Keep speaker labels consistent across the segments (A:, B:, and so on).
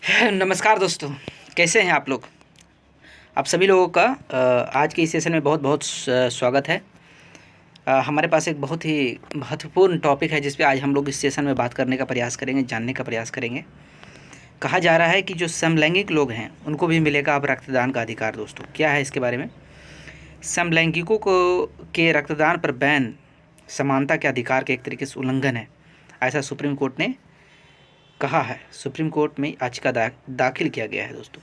A: नमस्कार दोस्तों, कैसे हैं आप लोग। आप सभी लोगों का आज के इस सेशन में बहुत बहुत स्वागत है। हमारे पास एक बहुत ही महत्वपूर्ण टॉपिक है जिस पे आज हम लोग इस सेशन में बात करने का प्रयास करेंगे, जानने का प्रयास करेंगे। कहा जा रहा है कि जो समलैंगिक लोग हैं उनको भी मिलेगा अब रक्तदान का अधिकार। दोस्तों, क्या है इसके बारे में। समलैंगिकों को के रक्तदान पर बैन समानता के अधिकार के एक तरीके से उल्लंघन है, ऐसा सुप्रीम कोर्ट ने कहा है। सुप्रीम कोर्ट में याचिका दाखिल किया गया है। दोस्तों,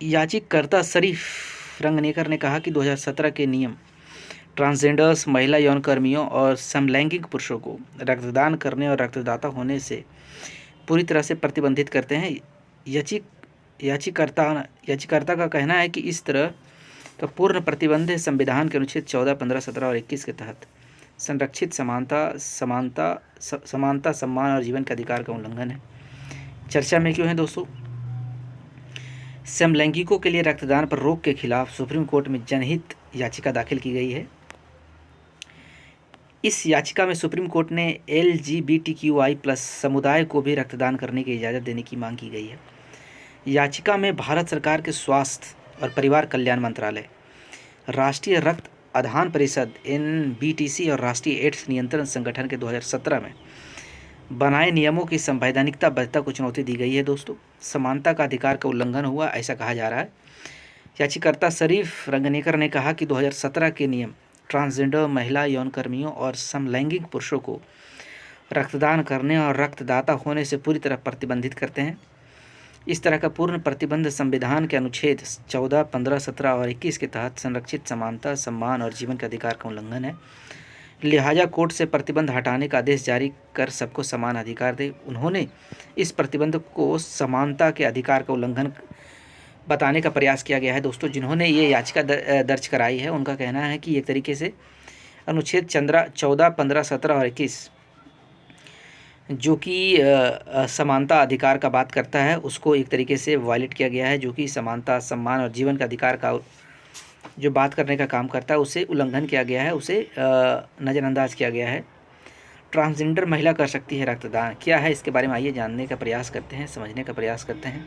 A: याचिकाकर्ता शरीफ रंगनेकर ने कहा कि 2017 के नियम ट्रांसजेंडर्स, महिला यौन कर्मियों और समलैंगिक पुरुषों को रक्तदान करने और रक्तदाता होने से पूरी तरह से प्रतिबंधित करते हैं। याचिकाकर्ता का कहना है कि इस तरह का पूर्ण प्रतिबंध संविधान के अनुच्छेद 14, 15, 17 और 21 के तहत संरक्षित समानता, सम्मान और जीवन के अधिकार का उल्लंघन है। चर्चा में क्यों है दोस्तों। समलैंगिकों के लिए रक्तदान पर रोक के खिलाफ सुप्रीम कोर्ट में जनहित याचिका दाखिल की गई है। इस याचिका में सुप्रीम कोर्ट ने LGBTQI+ समुदाय को भी रक्तदान करने की इजाज़त देने की मांग की गई है। याचिका में भारत सरकार के स्वास्थ्य और परिवार कल्याण मंत्रालय, राष्ट्रीय रक्त आधान परिषद NBTC और राष्ट्रीय एड्स नियंत्रण संगठन के 2017 में बनाए नियमों की संवैधानिकता वैधता को चुनौती दी गई है। दोस्तों, समानता का अधिकार का उल्लंघन हुआ, ऐसा कहा जा रहा है। याचिकाकर्ता शरीफ रंगनेकर ने कहा कि 2017 के नियम ट्रांसजेंडर, महिला यौन कर्मियों और समलैंगिक पुरुषों को रक्तदान करने और रक्तदाता होने से पूरी तरह प्रतिबंधित करते हैं। इस तरह का पूर्ण प्रतिबंध संविधान के अनुच्छेद 14, 15, 17 और 21 के तहत संरक्षित समानता, सम्मान और जीवन के अधिकार का उल्लंघन है। लिहाजा कोर्ट से प्रतिबंध हटाने का आदेश जारी कर सबको समान अधिकार दे। उन्होंने इस प्रतिबंध को समानता के अधिकार का उल्लंघन बताने का प्रयास किया गया है। दोस्तों, जिन्होंने ये याचिका दर्ज कराई है उनका कहना है कि एक तरीके से अनुच्छेद 14, 15, 17 और 21 जो कि समानता अधिकार का बात करता है उसको एक तरीके से वायलेट किया गया है, जो कि समानता, सम्मान और जीवन का अधिकार का जो बात करने का काम करता है उसे उल्लंघन किया गया है, उसे नज़रअंदाज किया गया है। ट्रांसजेंडर महिला कर सकती है रक्तदान, क्या है इसके बारे में आइए जानने का प्रयास करते हैं, समझने का प्रयास करते हैं।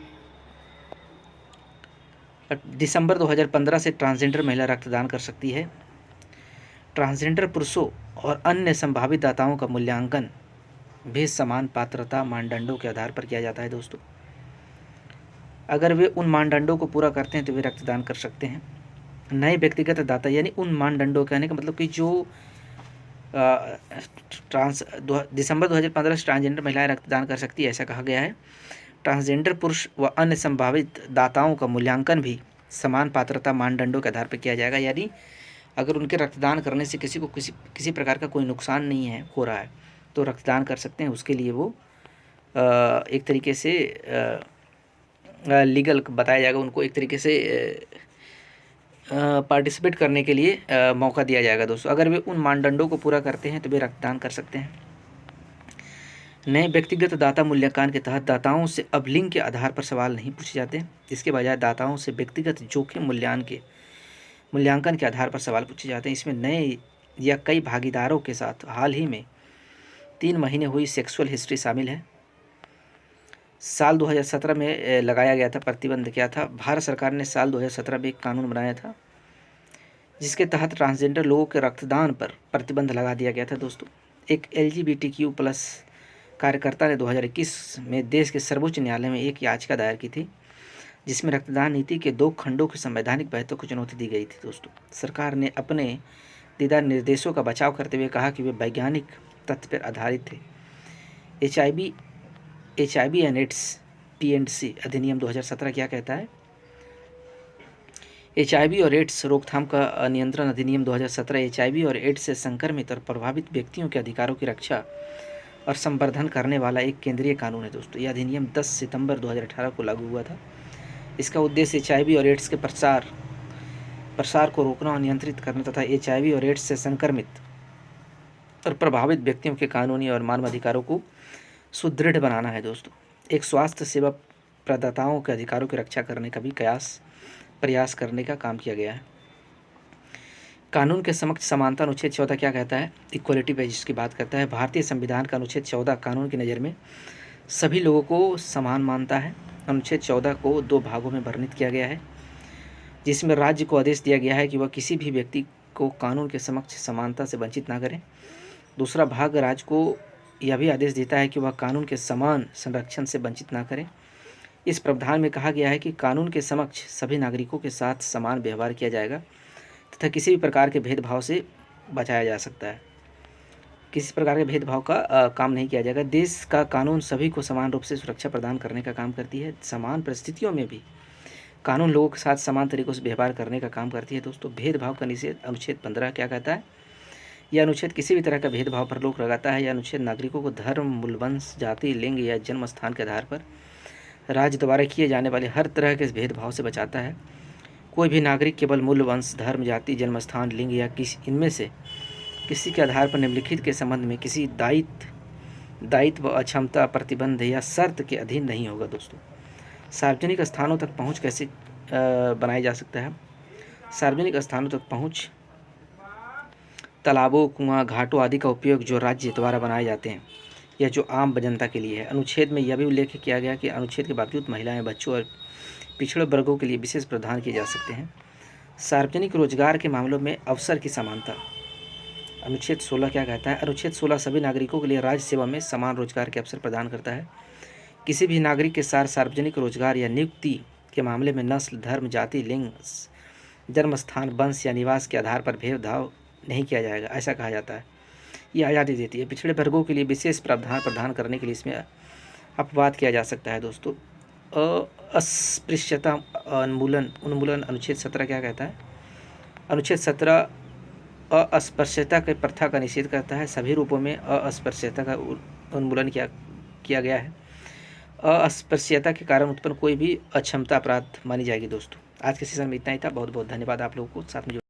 A: दिसंबर 2015 से ट्रांसजेंडर महिला रक्तदान कर सकती है। ट्रांसजेंडर पुरुषों और अन्य संभावित दाताओं का मूल्यांकन भी समान पात्रता मानदंडों के आधार पर किया जाता है। दोस्तों, अगर वे उन मानदंडों को पूरा करते हैं तो वे रक्तदान कर सकते हैं। नए व्यक्तिगत दाता, यानी उन मानदंडों, कहने का मतलब कि जो दिसंबर 2015 से ट्रांसजेंडर महिलाएं रक्तदान कर सकती है, ऐसा कहा गया है। ट्रांसजेंडर पुरुष व अन्य संभावित दाताओं का मूल्यांकन भी समान पात्रता मानदंडों के आधार पर किया जाएगा। यानी अगर उनके रक्तदान करने से किसी को किसी प्रकार का कोई नुकसान नहीं है हो रहा है तो रक्तदान कर सकते हैं। उसके लिए वो एक तरीके से लीगल बताया जाएगा, उनको एक तरीके से पार्टिसिपेट करने के लिए मौका दिया जाएगा। दोस्तों, अगर वे उन मानदंडों को पूरा करते हैं तो वे रक्तदान कर सकते हैं। नए व्यक्तिगत दाता मूल्यांकन के तहत दाताओं से अब लिंग के आधार पर सवाल नहीं पूछे जाते। इसके बजाय दाताओं से व्यक्तिगत जोखिम मूल्यांकन के आधार पर सवाल पूछे जाते हैं। इसमें नए या कई भागीदारों के साथ हाल ही में 3 महीने हुई सेक्सुअल हिस्ट्री शामिल है। साल 2017 में लगाया गया था प्रतिबंध। क्या था, भारत सरकार ने साल 2017 में एक कानून बनाया था जिसके तहत ट्रांसजेंडर लोगों के रक्तदान पर प्रतिबंध लगा दिया गया था। दोस्तों, एक LGBTQ+ कार्यकर्ता ने 2021 में देश के सर्वोच्च न्यायालय में एक याचिका दायर की थी जिसमें रक्तदान नीति के 2 खंडों की संवैधानिक वैधता को चुनौती दी गई थी। दोस्तों, सरकार ने अपने दीदा निर्देशों का बचाव करते हुए कहा कि वे वैज्ञानिक तथ्य पर आधारित थे। HIV एंड एड्स PNC अधिनियम 2017 क्या कहता है। HIV और एड्स रोकथाम का नियंत्रण अधिनियम 2017 HIV और एड्स से संक्रमित और प्रभावित व्यक्तियों के अधिकारों की रक्षा और संवर्धन करने वाला एक केंद्रीय कानून है। दोस्तों, यह अधिनियम 10 सितंबर 2018 को लागू हुआ था। इसका उद्देश्य HIV और एड्स के प्रसार को रोकना और नियंत्रित करना तथा HIV और एड्स से संक्रमित और प्रभावित व्यक्तियों के कानूनी और मानव अधिकारों को सुदृढ़ बनाना है। दोस्तों, एक स्वास्थ्य सेवा प्रदाताओं के अधिकारों की रक्षा करने का भी प्रयास करने का काम किया गया है। कानून के समक्ष समानता अनुच्छेद 14 क्या कहता है, इक्वलिटी पे जिसकी बात करता है। भारतीय संविधान का अनुच्छेद 14 कानून की नज़र में सभी लोगों को समान मानता है। अनुच्छेद 14 को 2 भागों में वर्णित किया गया है, जिसमें राज्य को आदेश दिया गया है कि वह किसी भी व्यक्ति को कानून के समक्ष समानता से वंचित ना करें। दूसरा भाग राज्य को यह भी आदेश देता है कि वह कानून के समान संरक्षण से वंचित ना करें। इस प्रावधान में कहा गया है कि कानून के समक्ष सभी नागरिकों के साथ समान व्यवहार किया जाएगा तथा किसी भी प्रकार के भेदभाव से बचाया जा सकता है। किसी प्रकार के भेदभाव का काम नहीं किया जाएगा। देश का कानून सभी को समान रूप से सुरक्षा प्रदान करने का काम करती है। समान परिस्थितियों में भी कानून लोगों के साथ समान तरीकों से व्यवहार करने का काम करती है। दोस्तों, भेदभाव का निषेध अनुच्छेद 15 क्या कहता है? यह अनुच्छेद किसी भी तरह का भेदभाव पर रोक लगाता है। यह अनुच्छेद नागरिकों को धर्म, मूल, वंश, जाति, लिंग या जन्म स्थान के आधार पर राज्य द्वारा किए जाने वाले हर तरह के भेदभाव से बचाता है। कोई भी नागरिक केवल मूल, वंश, धर्म, जाति, जन्म स्थान, लिंग या इनमें से किसी के आधार पर निम्नलिखित के संबंध में किसी दायित्व, अक्षमता, प्रतिबंध या शर्त के अधीन नहीं होगा। दोस्तों, सार्वजनिक स्थानों तक पहुंच कैसे बनाई जा सकता है? सार्वजनिक स्थानों तक पहुंच तालाबों, कुआं, घाटों आदि का उपयोग जो राज्य द्वारा बनाए जाते हैं या जो आम जनता के लिए है। अनुच्छेद में यह भी उल्लेख किया गया कि अनुच्छेद के बावजूद महिलाएं, बच्चों और पिछड़े वर्गों के लिए विशेष प्रावधान किए जा सकते हैं। सार्वजनिक रोजगार के मामलों में अवसर की समानता। अनुच्छेद 16 क्या कहता है? अनुच्छेद 16 सभी नागरिकों के लिए राज्य सेवा में समान रोजगार के अवसर प्रदान करता है। किसी भी नागरिक के साथ सार्वजनिक रोजगार या नियुक्ति के मामले में नस्ल, धर्म, जाति, लिंग, जन्म स्थान, वंश या निवास के आधार पर भेदभाव नहीं किया जाएगा, ऐसा कहा जाता है। ये आज़ादी देती है। पिछड़े वर्गों के लिए विशेष प्रावधान प्रदान करने के लिए इसमें अपवाद किया जा सकता है। दोस्तों, अस्पृश्यता उन्मूलन अनुच्छेद 17 क्या कहता है? अनुच्छेद 17 अस्पृश्यता के प्रथा का निषेध करता है। सभी रूपों में अस्पृश्यता का उन्मूलन किया गया है। अस्पृश्यता के कारण उत्पन्न कोई भी अक्षमता अपराध मानी जाएगी। दोस्तों, आज के सेशन में इतना ही था। बहुत बहुत धन्यवाद आप लोगों को साथ में